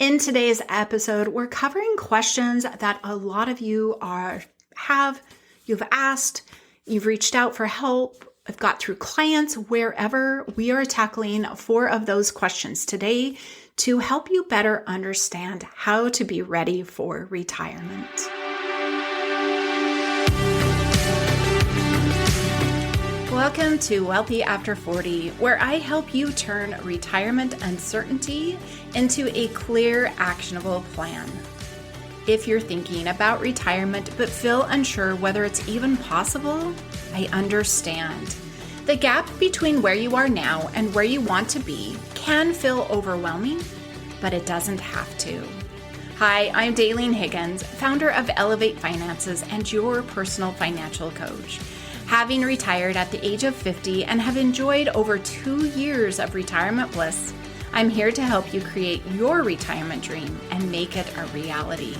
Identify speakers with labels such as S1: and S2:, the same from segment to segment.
S1: In today's episode, we're covering questions that a lot of you you've asked, you've reached out for help, I've got through clients, wherever. We are tackling 4 of those questions today to help you better understand how to be ready for retirement. Welcome to Wealthy After 40, where I help you turn retirement uncertainty into a clear, actionable plan. If you're thinking about retirement but feel unsure whether it's even possible, I understand. The gap between where you are now and where you want to be can feel overwhelming, but it doesn't have to. Hi, I'm Daylene Higgins, founder of Elevate Finances and your personal financial coach. Having retired at the age of 50 and have enjoyed over 2 years of retirement bliss, I'm here to help you create your retirement dream and make it a reality.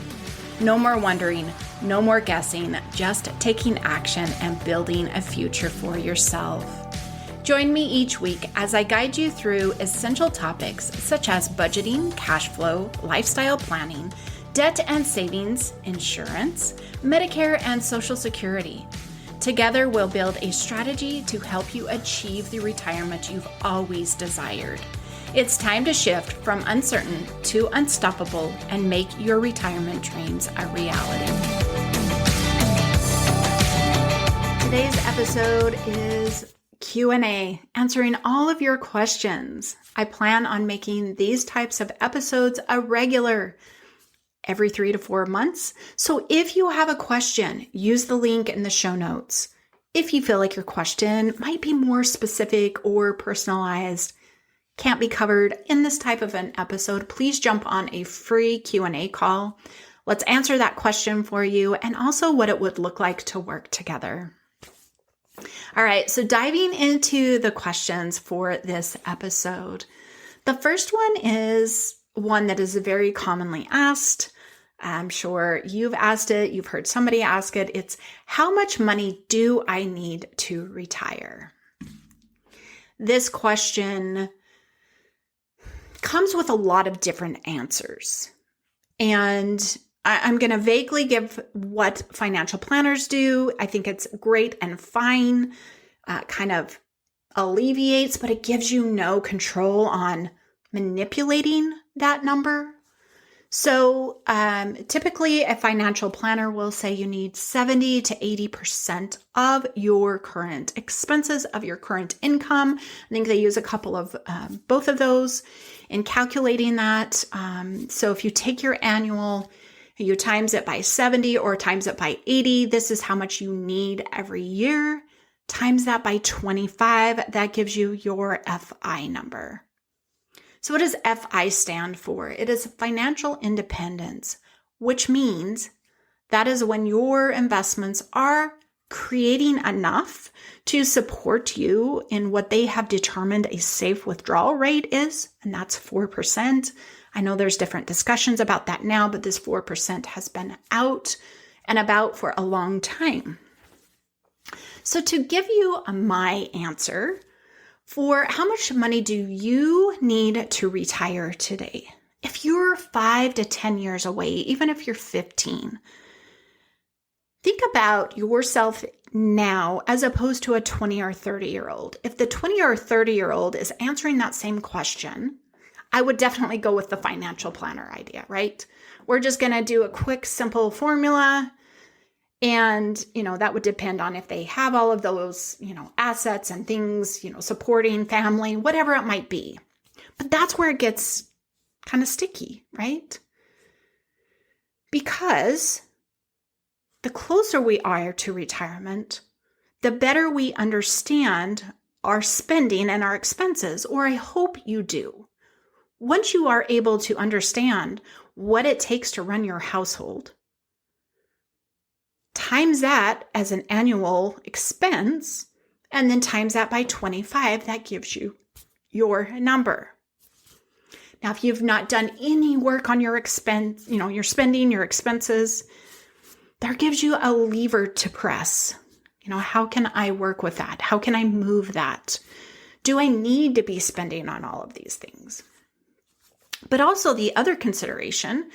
S1: No more wondering, no more guessing, just taking action and building a future for yourself. Join me each week as I guide you through essential topics such as budgeting, cash flow, lifestyle planning, debt and savings, insurance, Medicare, and Social Security. Together, we'll build a strategy to help you achieve the retirement you've always desired. It's time to shift from uncertain to unstoppable and make your retirement dreams a reality. Today's episode is Q&A, answering all of your questions. I plan on making these types of episodes a regular every 3 to 4 months. So if you have a question, use the link in the show notes. If you feel like your question might be more specific or personalized, can't be covered in this type of an episode, please jump on a free Q&A call. Let's answer that question for you and also what it would look like to work together. All right, so diving into the questions for this episode. The first one is one that is very commonly asked. I'm sure you've asked it, you've heard somebody ask it. It's, how much money do I need to retire? This question comes with a lot of different answers. And I'm going to vaguely give what financial planners do. I think it's great and fine, kind of alleviates, but it gives you no control on manipulating that number. So typically a financial planner will say you need 70 to 80% of your current expenses, of your current income. I think they use a couple of both of those in calculating that. So if you take your annual, you times it by 70 or times it by 80, this is how much you need every year. Times that by 25, that gives you your FI number. So what does FI stand for? It is financial independence, which means that is when your investments are creating enough to support you in what they have determined a safe withdrawal rate is, and that's 4%. I know there's different discussions about that now, but this 4% has been out and about for a long time. So to give you my answer, for how much money do you need to retire today? If you're 5 to 10 years away, even if you're 15, think about yourself now as opposed to a 20 or 30-year-old. If the 20 or 30-year-old is answering that same question, I would definitely go with the financial planner idea, right? We're just going to do a quick, simple formula. And, that would depend on if they have all of those, assets and things, supporting family, whatever it might be. But that's where it gets kind of sticky, right? Because the closer we are to retirement, the better we understand our spending and our expenses, or I hope you do. Once you are able to understand what it takes to run your household, times that as an annual expense, and then times that by 25, that gives you your number. Now, if you've not done any work on your expense, your spending, your expenses, that gives you a lever to press. How can I work with that? How can I move that? Do I need to be spending on all of these things? But also the other consideration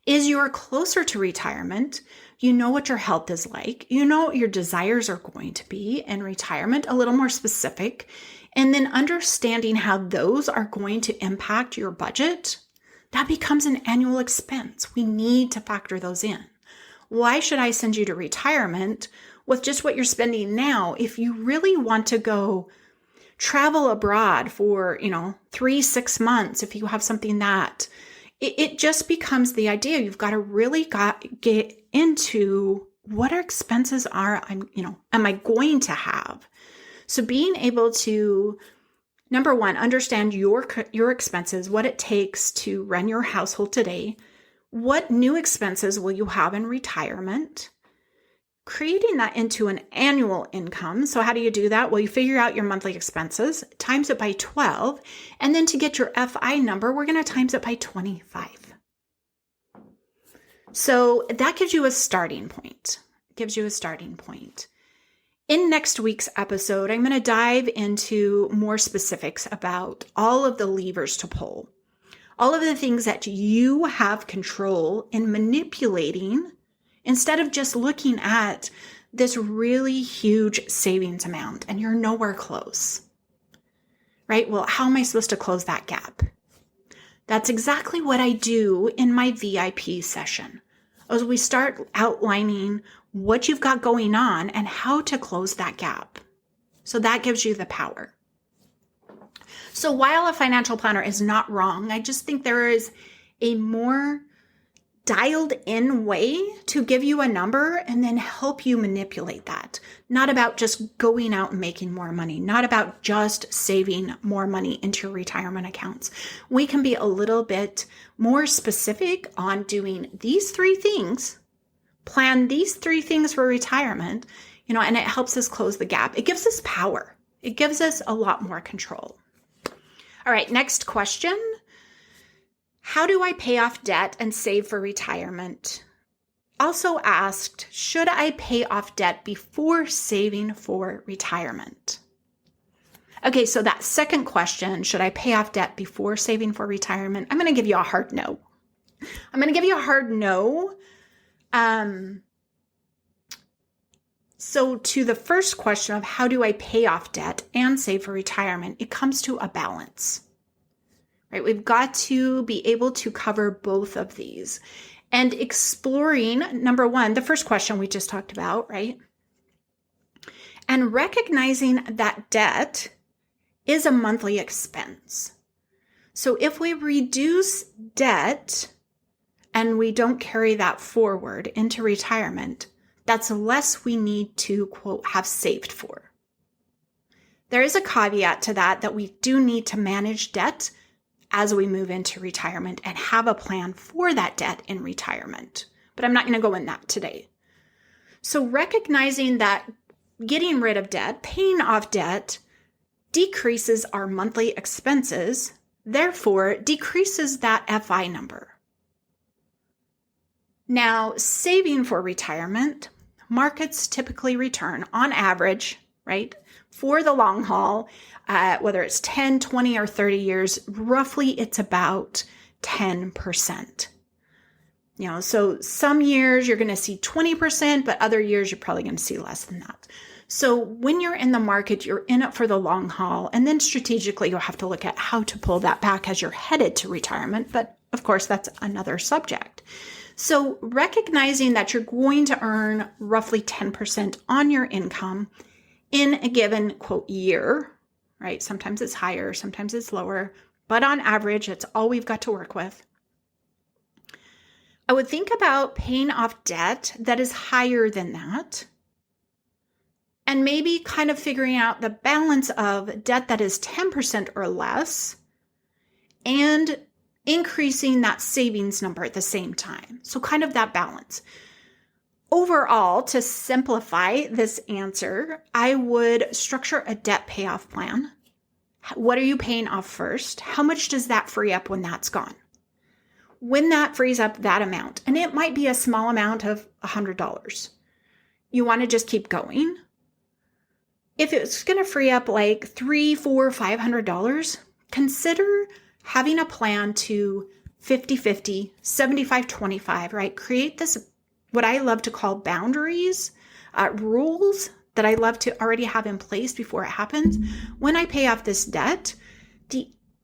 S1: is you're closer to retirement. You know what your health is like. You know what your desires are going to be in retirement, a little more specific. And then understanding how those are going to impact your budget, that becomes an annual expense. We need to factor those in. Why should I send you to retirement with just what you're spending now if you really want to go travel abroad for, 3-6 months, if you have something that it just becomes the idea you've got to really get into what our expenses are. Am I going to have? So being able to, number one, understand your expenses, what it takes to run your household today. What new expenses will you have in retirement? Creating that into an annual income. So how do you do that? Well, you figure out your monthly expenses, times it by 12, and then to get your FI number, we're going to times it by 25. So that gives you a starting point. In next week's episode, I'm going to dive into more specifics about all of the levers to pull, all of the things that you have control in manipulating instead of just looking at this really huge savings amount and you're nowhere close, right? Well, how am I supposed to close that gap? That's exactly what I do in my VIP session. As we start outlining what you've got going on and how to close that gap. So that gives you the power. So while a financial planner is not wrong, I just think there is a more dialed in way to give you a number and then help you manipulate that. Not about just going out and making more money, not about just saving more money into your retirement accounts. We can be a little bit more specific on doing these 3 things, plan these 3 things for retirement, and it helps us close the gap. It gives us power. It gives us a lot more control. All right, next question. How do I pay off debt and save for retirement? Also asked, should I pay off debt before saving for retirement? Okay, so that second question, should I pay off debt before saving for retirement? I'm going to give you a hard no. So to the first question of how do I pay off debt and save for retirement, it comes to a balance. Right? We've got to be able to cover both of these and exploring, number one, the first question we just talked about, right? And recognizing that debt is a monthly expense. So if we reduce debt and we don't carry that forward into retirement, that's less we need to, quote, have saved for. There is a caveat to that we do need to manage debt as we move into retirement and have a plan for that debt in retirement. But I'm not going to go in that today. So recognizing that getting rid of debt, paying off debt, decreases our monthly expenses, therefore decreases that FI number. Now, saving for retirement, markets typically return on average, right? For the long haul, whether it's 10, 20, or 30 years, roughly it's about 10%. So some years you're going to see 20%, but other years you're probably going to see less than that. So when you're in the market, you're in it for the long haul. And then strategically, you'll have to look at how to pull that back as you're headed to retirement. But of course, that's another subject. So recognizing that you're going to earn roughly 10% on your income in a given, quote, year, right? Sometimes it's higher, sometimes it's lower, but on average, it's all we've got to work with. I would think about paying off debt that is higher than that, and maybe kind of figuring out the balance of debt that is 10% or less, and increasing that savings number at the same time. So kind of that balance. Overall, to simplify this answer, I would structure a debt payoff plan. What are you paying off first? How much does that free up when that's gone? When that frees up that amount, and it might be a small amount of $100, you want to just keep going. If it's going to free up like $300, $400, $500, consider having a plan to 50-50, 75-25, right? Create this, what I love to call boundaries, rules that I love to already have in place before it happens. When I pay off this debt,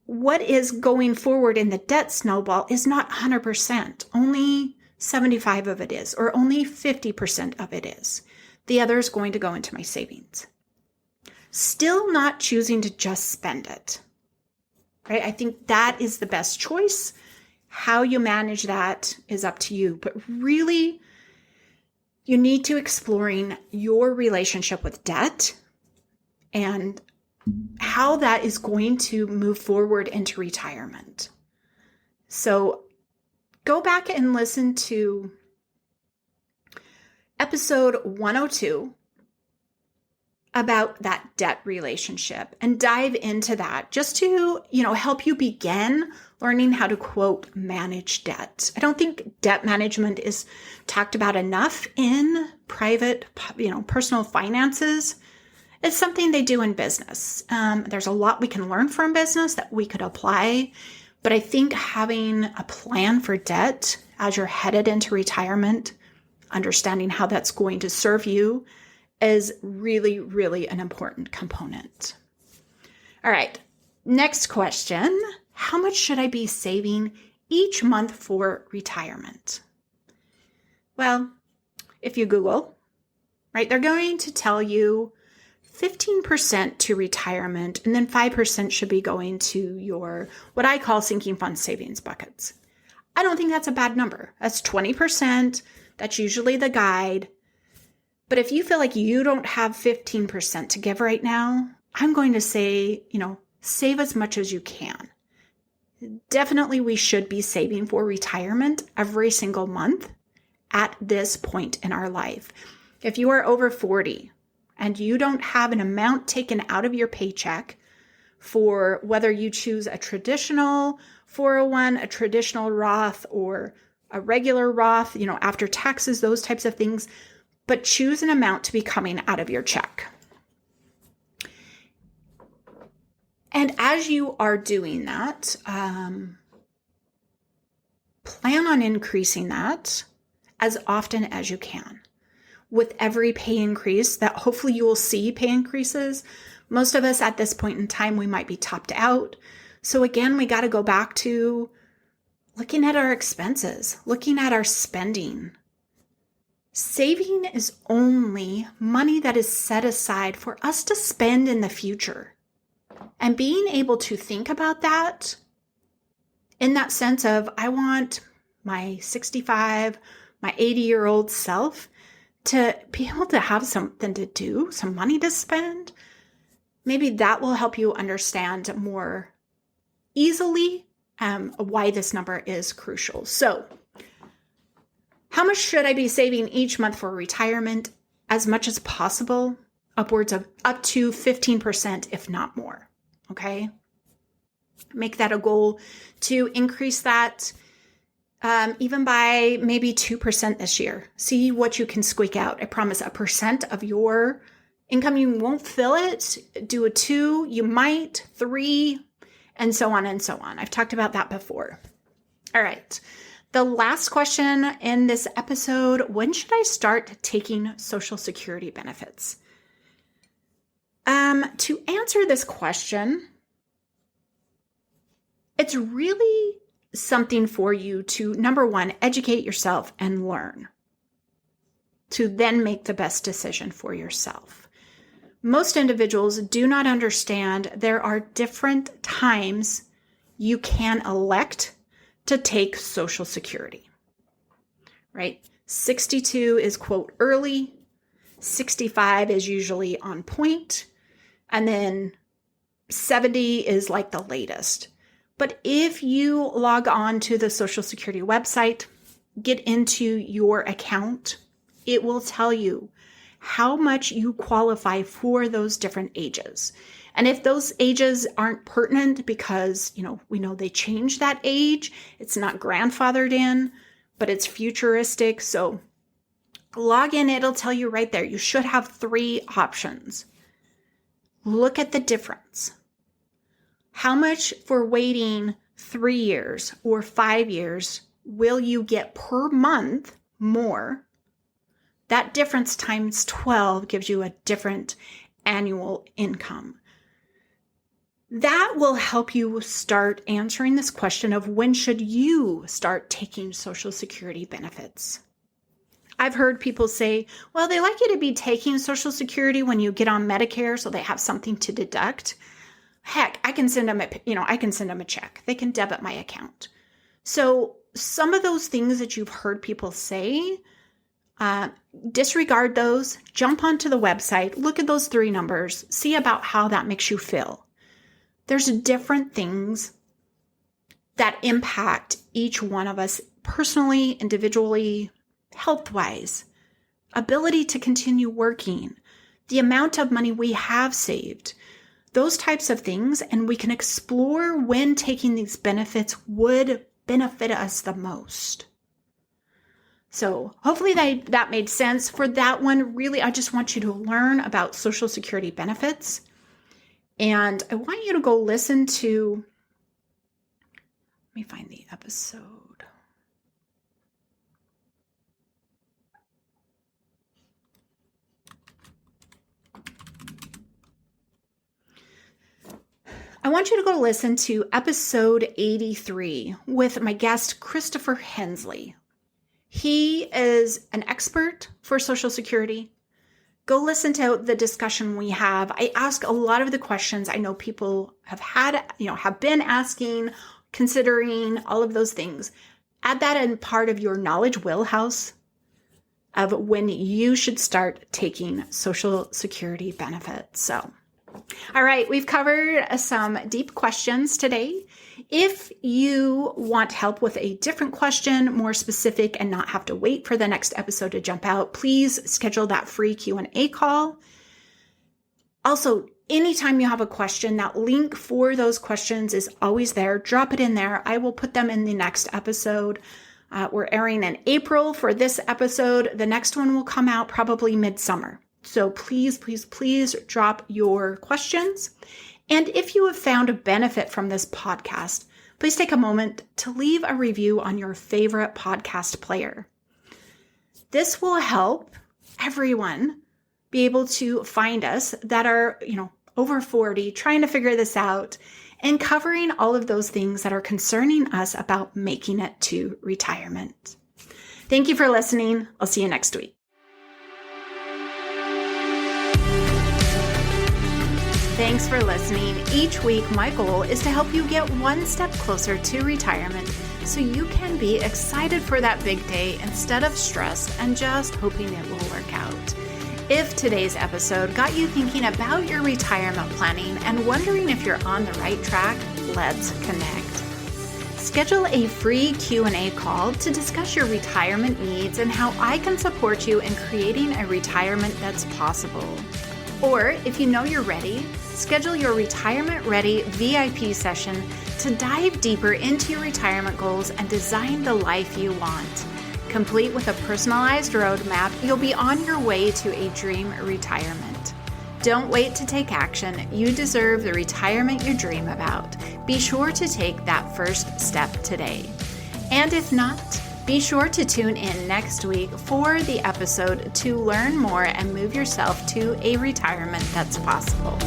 S1: what is going forward in the debt snowball is not 100%. Only 75 of it is, or only 50% of it is. The other is going to go into my savings. Still not choosing to just spend it, right? I think that is the best choice. How you manage that is up to you, but really, you need to exploring your relationship with debt and how that is going to move forward into retirement. So go back and listen to episode 102 about that debt relationship and dive into that just to, help you begin learning how to, quote, manage debt. I don't think debt management is talked about enough in private, personal finances. It's something they do in business. There's a lot we can learn from business that we could apply, but I think having a plan for debt as you're headed into retirement, understanding how that's going to serve you, is really, really an important component. All right, next question. How much should I be saving each month for retirement? Well, if you Google, right, they're going to tell you 15% to retirement, and then 5% should be going to your, what I call sinking fund savings buckets. I don't think that's a bad number. That's 20%. That's usually the guide. But if you feel like you don't have 15% to give right now, I'm going to say, save as much as you can. Definitely we should be saving for retirement every single month at this point in our life. If you are over 40 and you don't have an amount taken out of your paycheck for whether you choose a traditional 401, a traditional Roth, or a regular Roth, after taxes, those types of things, but choose an amount to be coming out of your check. And as you are doing that, plan on increasing that as often as you can. With every pay increase, that hopefully you will see pay increases. Most of us at this point in time, we might be topped out. So again, we got to go back to looking at our expenses, looking at our spending. Saving is only money that is set aside for us to spend in the future. And being able to think about that in that sense of, I want my 65, my 80-year-old self to be able to have something to do, some money to spend. Maybe that will help you understand more easily why this number is crucial. So, how much should I be saving each month for retirement? As much as possible, upwards of up to 15%, if not more. Okay? Make that a goal to increase that even by maybe 2% this year. See what you can squeak out. I promise 1% of your income, you won't fill it. Do a 2, you might, 3, and so on and so on. I've talked about that before. All right. The last question in this episode, when should I start taking Social Security benefits? To answer this question, it's really something for you to, number one, educate yourself and learn, to then make the best decision for yourself. Most individuals do not understand there are different times you can elect to take Social Security, right? 62 is, quote, early. 65 is usually on point. And then 70 is like the latest. But if you log on to the Social Security website, get into your account, it will tell you how much you qualify for those different ages. And if those ages aren't pertinent because, we know they changed that age, it's not grandfathered in, but it's futuristic. So log in, it'll tell you right there. You should have 3 options. Look at the difference. How much for waiting 3 years or 5 years will you get per month more? That difference times 12 gives you a different annual income. That will help you start answering this question of when should you start taking Social Security benefits. I've heard people say, well, they like you to be taking Social Security when you get on Medicare so they have something to deduct. Heck, I can send them a check. They can debit my account. So some of those things that you've heard people say, disregard those, jump onto the website, look at those 3 numbers, see about how that makes you feel. There's different things that impact each one of us personally, individually, health-wise, ability to continue working, the amount of money we have saved, those types of things, and we can explore when taking these benefits would benefit us the most. So hopefully that made sense. For that one, really, I just want you to learn about Social Security benefits. And I want you to go listen to, let me find the episode. I want you to go listen to episode 83 with my guest, Christopher Hensley. He is an expert for Social Security. Go listen to the discussion we have. I ask a lot of the questions I know people have been asking, considering all of those things. Add that in part of your knowledge wheelhouse of when you should start taking Social Security benefits. So, all right, we've covered some deep questions today. If you want help with a different question, more specific, and not have to wait for the next episode to jump out, please schedule that free Q&A call. Also, anytime you have a question, that link for those questions is always there. Drop it in there. I will put them in the next episode. We're airing in April for this episode. The next one will come out probably midsummer. So please, please, please drop your questions. And if you have found a benefit from this podcast, please take a moment to leave a review on your favorite podcast player. This will help everyone be able to find us that are, over 40, trying to figure this out and covering all of those things that are concerning us about making it to retirement. Thank you for listening. I'll see you next week. Thanks for listening. Each week, my goal is to help you get one step closer to retirement so you can be excited for that big day instead of stressed and just hoping it will work out. If today's episode got you thinking about your retirement planning and wondering if you're on the right track, let's connect. Schedule a free Q&A call to discuss your retirement needs and how I can support you in creating a retirement that's possible. Or if you know you're ready, schedule your Retirement Ready VIP session to dive deeper into your retirement goals and design the life you want. Complete with a personalized roadmap, you'll be on your way to a dream retirement. Don't wait to take action. You deserve the retirement you dream about. Be sure to take that first step today. And if not, be sure to tune in next week for the episode to learn more and move yourself to a retirement that's possible.